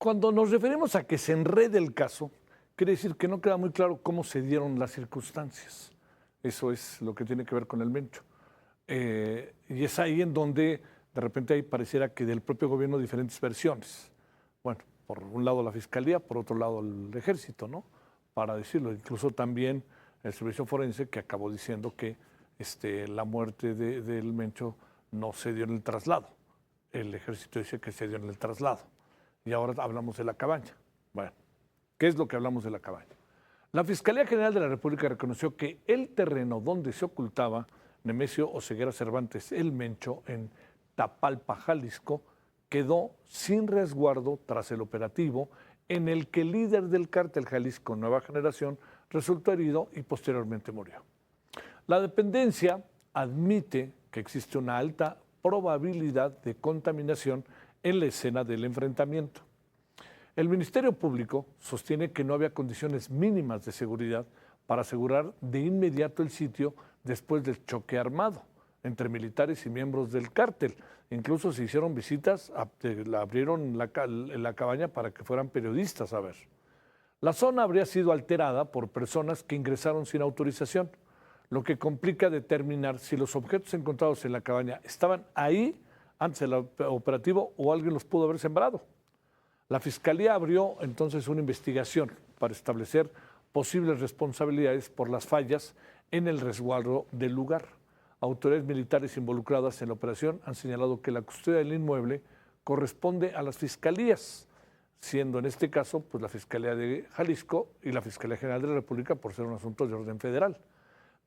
Cuando nos referimos a que se enrede el caso, quiere decir que no queda muy claro cómo se dieron las circunstancias. Eso es lo que tiene que ver con el Mencho. Y es ahí en donde de repente ahí pareciera que del propio gobierno diferentes versiones. Bueno, por un lado la Fiscalía, por otro lado el Ejército, ¿no? Para decirlo. Incluso también el Servicio Forense que acabó diciendo que la muerte del Mencho no se dio en el traslado. El Ejército dice que se dio en el traslado. Y ahora hablamos de la cabaña. Bueno, ¿qué es lo que hablamos de la cabaña? La Fiscalía General de la República reconoció que el terreno donde se ocultaba Nemesio Oseguera Cervantes, el Mencho, en Tapalpa, Jalisco, quedó sin resguardo tras el operativo en el que el líder del cártel Jalisco Nueva Generación resultó herido y posteriormente murió. La dependencia admite que existe una alta probabilidad de contaminación en la escena del enfrentamiento. El Ministerio Público sostiene que no había condiciones mínimas de seguridad para asegurar de inmediato el sitio después del choque armado entre militares y miembros del cártel. Incluso se hicieron visitas, abrieron la cabaña para que fueran periodistas a ver. La zona habría sido alterada por personas que ingresaron sin autorización, lo que complica determinar si los objetos encontrados en la cabaña estaban ahí antes del operativo o alguien los pudo haber sembrado. La Fiscalía abrió entonces una investigación para establecer posibles responsabilidades por las fallas en el resguardo del lugar. Autoridades militares involucradas en la operación han señalado que la custodia del inmueble corresponde a las fiscalías, siendo en este caso pues, la Fiscalía de Jalisco y la Fiscalía General de la República por ser un asunto de orden federal.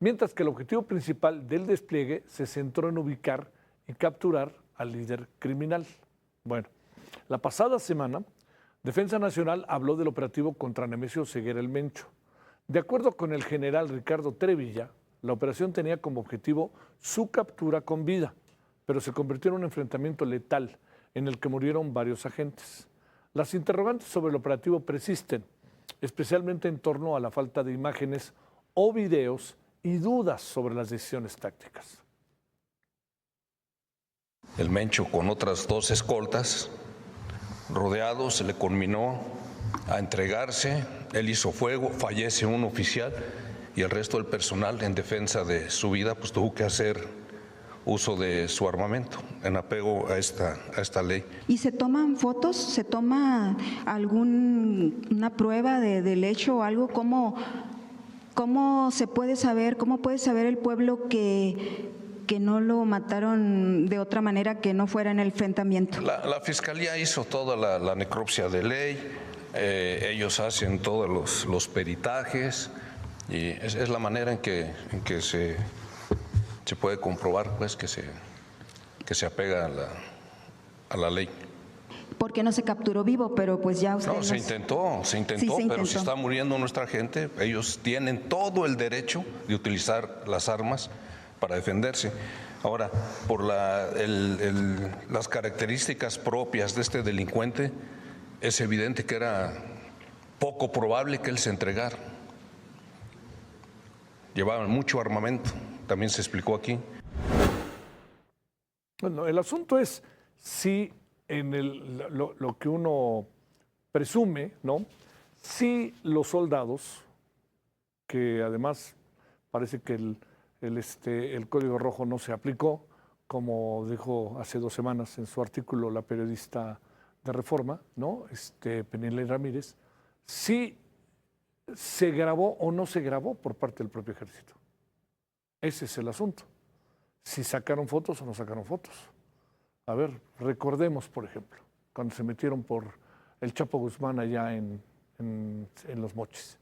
Mientras que el objetivo principal del despliegue se centró en ubicar y capturar al líder criminal. Bueno, la pasada semana, Defensa Nacional habló del operativo contra Nemesio Oseguera el Mencho. De acuerdo con el general Ricardo Trevilla, la operación tenía como objetivo su captura con vida, pero se convirtió en un enfrentamiento letal en el que murieron varios agentes. Las interrogantes sobre el operativo persisten, especialmente en torno a la falta de imágenes o videos y dudas sobre las decisiones tácticas. El Mencho con otras 2 escoltas, rodeado, se le conminó a entregarse. Él hizo fuego, fallece un oficial y el resto del personal en defensa de su vida pues tuvo que hacer uso de su armamento en apego a esta ley. ¿Y se toman fotos? ¿Se toma alguna prueba del hecho o algo? ¿Cómo se puede saber, cómo puede saber el pueblo que no lo mataron de otra manera que no fuera en el enfrentamiento? La Fiscalía hizo toda la necropsia de ley, ellos hacen todos los peritajes y es la manera en que se puede comprobar pues, que se apega a la ley. Porque no se capturó vivo, pero pues ya usted... No, se intentó, pero si está muriendo nuestra gente, ellos tienen todo el derecho de utilizar las armas para defenderse. Ahora, por las características propias de este delincuente, es evidente que era poco probable que él se entregara. Llevaban mucho armamento, también se explicó aquí. Bueno, el asunto es si lo que uno presume, ¿no? Si los soldados, que además parece que el Código Rojo no se aplicó, como dijo hace 2 semanas en su artículo la periodista de Reforma, ¿no? Penilei Ramírez, si se grabó o no se grabó por parte del propio ejército. Ese es el asunto. Si sacaron fotos o no sacaron fotos. A ver, recordemos, por ejemplo, cuando se metieron por el Chapo Guzmán allá en Los Mochis.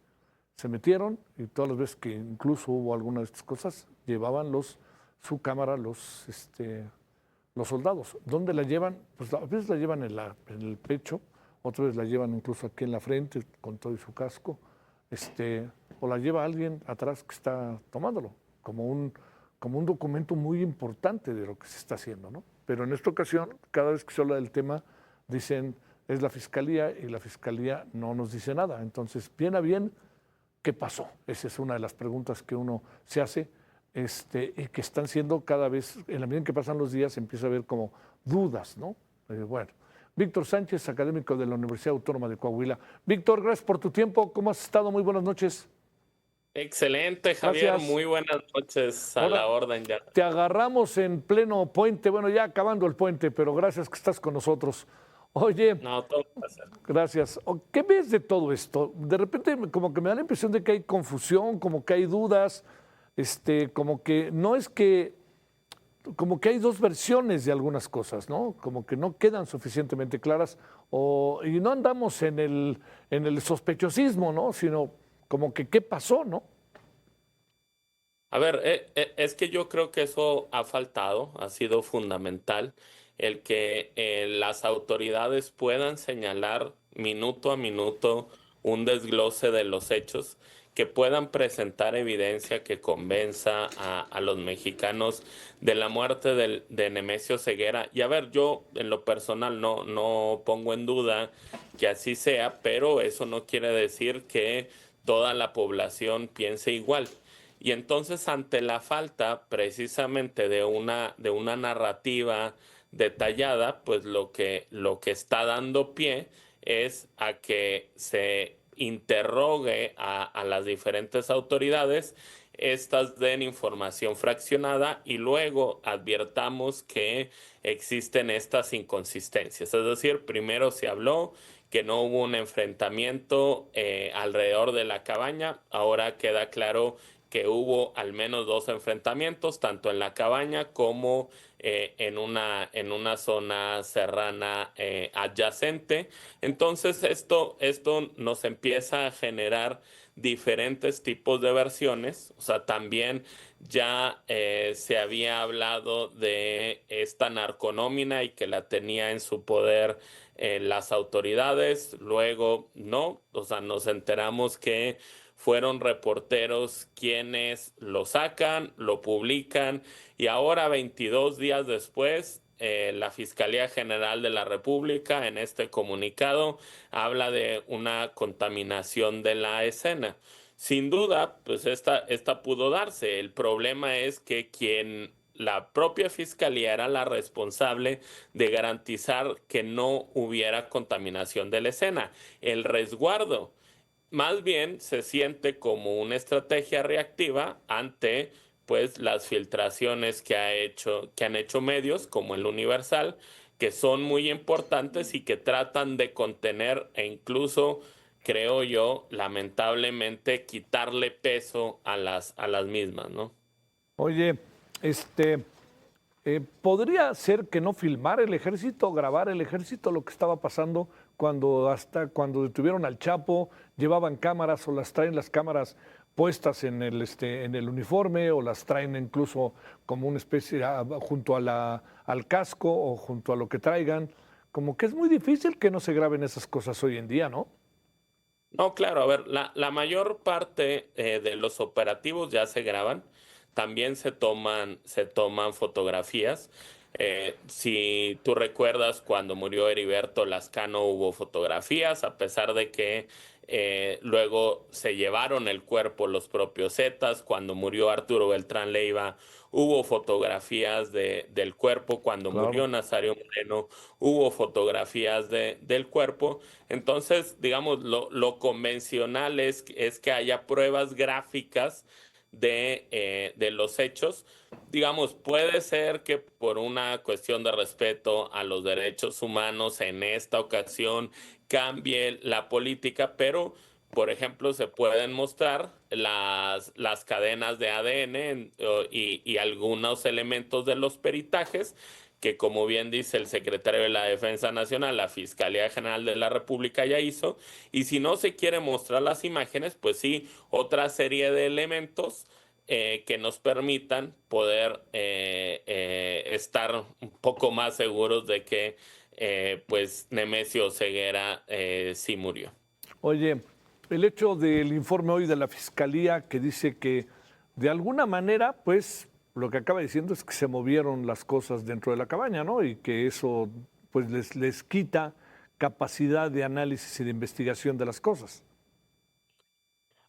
Se metieron y todas las veces que incluso hubo alguna de estas cosas, llevaban su cámara los soldados. ¿Dónde la llevan? Pues a veces la llevan en el pecho, otras veces la llevan incluso aquí en la frente con todo y su casco, o la lleva alguien atrás que está tomándolo, como un documento muy importante de lo que se está haciendo, ¿no? Pero en esta ocasión, cada vez que se habla del tema, dicen, es la Fiscalía, y la Fiscalía no nos dice nada. Entonces, bien a bien, ¿qué pasó? Esa es una de las preguntas que uno se hace, y que están siendo cada vez, en la medida en que pasan los días, empieza a haber como dudas, ¿no? Bueno, Víctor Sánchez, académico de la Universidad Autónoma de Coahuila. Víctor, gracias por tu tiempo. ¿Cómo has estado? Muy buenas noches. Excelente, Javier. Gracias. Muy buenas noches. A la orden ya. Te agarramos en pleno puente, bueno, ya acabando el puente, pero gracias que estás con nosotros. Oye, no, todo pasa. Gracias. ¿Qué ves de todo esto? De repente como que me da la impresión de que hay confusión, como que hay dudas, como que no es que, como que hay dos versiones de algunas cosas, ¿no? Como que no quedan suficientemente claras y no andamos en el sospechosismo, ¿no? Sino como que qué pasó, ¿no? A ver, es que yo creo que eso ha faltado, ha sido fundamental, el que las autoridades puedan señalar minuto a minuto un desglose de los hechos, que puedan presentar evidencia que convenza a los mexicanos de la muerte de Nemesio Ceguera. Y a ver, yo en lo personal no pongo en duda que así sea, pero eso no quiere decir que toda la población piense igual. Y entonces, ante la falta precisamente de una narrativa detallada, pues lo que está dando pie es a que se interrogue a las diferentes autoridades, estas den información fraccionada y luego advirtamos que existen estas inconsistencias. Es decir, primero se habló que no hubo un enfrentamiento alrededor de la cabaña, ahora queda claro que hubo al menos 2 enfrentamientos, tanto en la cabaña como en una zona serrana adyacente. Entonces esto nos empieza a generar diferentes tipos de versiones. O sea, también ya se había hablado de esta narconómina y que la tenía en su poder las autoridades, luego no, o sea, nos enteramos que fueron reporteros quienes lo sacan, lo publican y ahora 22 días después la Fiscalía General de la República en este comunicado habla de una contaminación de la escena. Sin duda, pues esta pudo darse. El problema es que la propia Fiscalía era la responsable de garantizar que no hubiera contaminación de la escena. El resguardo más bien se siente como una estrategia reactiva ante pues las filtraciones que han hecho medios como el Universal, que son muy importantes y que tratan de contener e incluso, creo yo, lamentablemente quitarle peso a las mismas, ¿no? Oye, ¿podría ser que no filmara el ejército, grabar el ejército lo que estaba pasando cuando detuvieron al Chapo, llevaban cámaras o las traen las cámaras puestas en el uniforme o las traen incluso como una especie junto al casco o junto a lo que traigan? Como que es muy difícil que no se graben esas cosas hoy en día, ¿no? No, claro, a ver, la mayor parte de los operativos ya se graban. También se toman fotografías. Si tú recuerdas, cuando murió Heriberto Lascano hubo fotografías, a pesar de que luego se llevaron el cuerpo los propios Zetas. Cuando murió Arturo Beltrán Leiva hubo fotografías del cuerpo. Cuando murió Nazario Moreno hubo fotografías del cuerpo. Entonces, digamos, lo convencional es que haya pruebas gráficas de los hechos. Digamos, puede ser que por una cuestión de respeto a los derechos humanos en esta ocasión cambie la política, pero por ejemplo se pueden mostrar las cadenas de ADN y algunos elementos de los peritajes que, como bien dice el secretario de la Defensa Nacional, la Fiscalía General de la República ya hizo. Y si no se quiere mostrar las imágenes, pues sí, otra serie de elementos que nos permitan poder estar un poco más seguros de que pues Nemesio Ceguera sí murió. Oye, el hecho del informe hoy de la Fiscalía que dice que de alguna manera, pues lo que acaba diciendo es que se movieron las cosas dentro de la cabaña, ¿no? Y que eso pues les quita capacidad de análisis y de investigación de las cosas.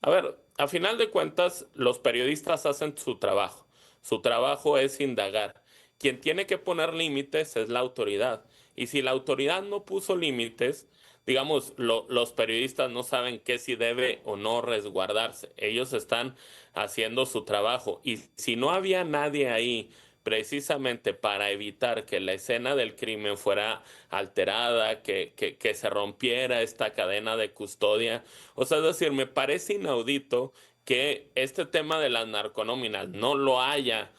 A ver, a final de cuentas, los periodistas hacen su trabajo. Su trabajo es indagar. Quien tiene que poner límites es la autoridad. Y si la autoridad no puso límites, digamos, los periodistas no saben qué si debe o no resguardarse. Ellos están haciendo su trabajo. Y si no había nadie ahí precisamente para evitar que la escena del crimen fuera alterada, que se rompiera esta cadena de custodia. O sea, es decir, me parece inaudito que este tema de las narconóminas no lo haya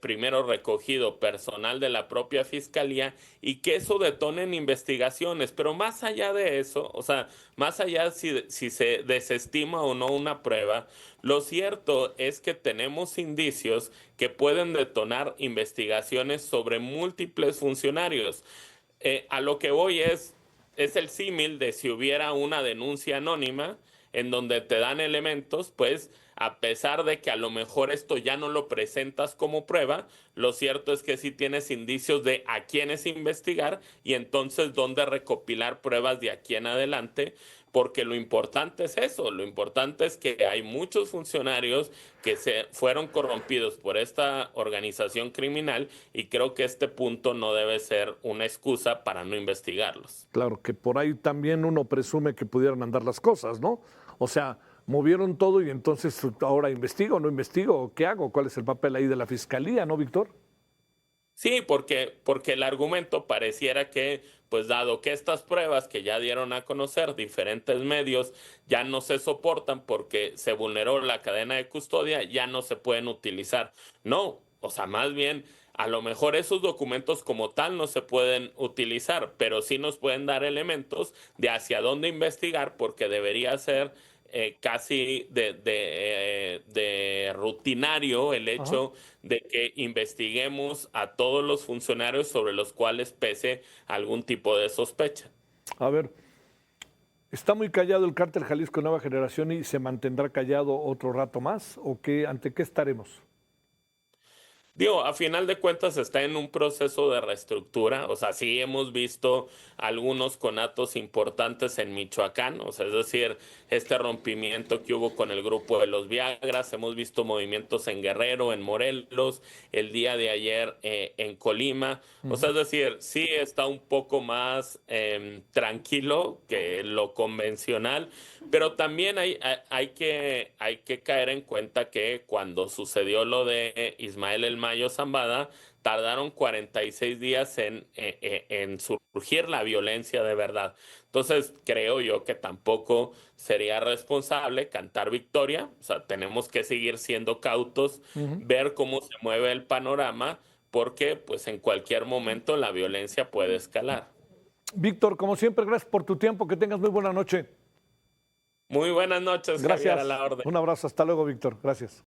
primero recogido personal de la propia fiscalía y que eso detone en investigaciones. Pero más allá de eso, o sea, más allá si se desestima o no una prueba, lo cierto es que tenemos indicios que pueden detonar investigaciones sobre múltiples funcionarios. A lo que voy es el símil de si hubiera una denuncia anónima en donde te dan elementos, pues a pesar de que a lo mejor esto ya no lo presentas como prueba, lo cierto es que sí tienes indicios de a quiénes investigar y entonces dónde recopilar pruebas de aquí en adelante, porque lo importante es eso, lo importante es que hay muchos funcionarios que se fueron corrompidos por esta organización criminal y creo que este punto no debe ser una excusa para no investigarlos. Claro, que por ahí también uno presume que pudieran andar las cosas, ¿no? O sea, movieron todo y entonces ahora investigo, no investigo, ¿qué hago? ¿Cuál es el papel ahí de la fiscalía, no, Víctor? Sí, porque el argumento pareciera que, pues dado que estas pruebas que ya dieron a conocer diferentes medios ya no se soportan porque se vulneró la cadena de custodia, ya no se pueden utilizar. No, o sea, más bien, a lo mejor esos documentos como tal no se pueden utilizar, pero sí nos pueden dar elementos de hacia dónde investigar porque debería ser casi de rutinario el hecho de que investiguemos a todos los funcionarios sobre los cuales pese algún tipo de sospecha. A ver, ¿está muy callado el cártel Jalisco Nueva Generación y se mantendrá callado otro rato más? ¿O qué, ante qué estaremos? Digo, a final de cuentas está en un proceso de reestructura, o sea, sí hemos visto algunos conatos importantes en Michoacán, o sea, es decir, este rompimiento que hubo con el grupo de los Viagras, hemos visto movimientos en Guerrero, en Morelos, el día de ayer en Colima, o sea, es decir, sí está un poco más tranquilo que lo convencional, pero también hay que caer en cuenta que cuando sucedió lo de Ismael El Mayo Zambada, tardaron 46 días en surgir la violencia de verdad. Entonces, creo yo que tampoco sería responsable cantar victoria. O sea, tenemos que seguir siendo cautos, ver cómo se mueve el panorama, porque pues en cualquier momento la violencia puede escalar. Víctor, como siempre, gracias por tu tiempo. Que tengas muy buena noche. Muy buenas noches, Gracias. Javier, a la orden. Un abrazo. Hasta luego, Víctor. Gracias.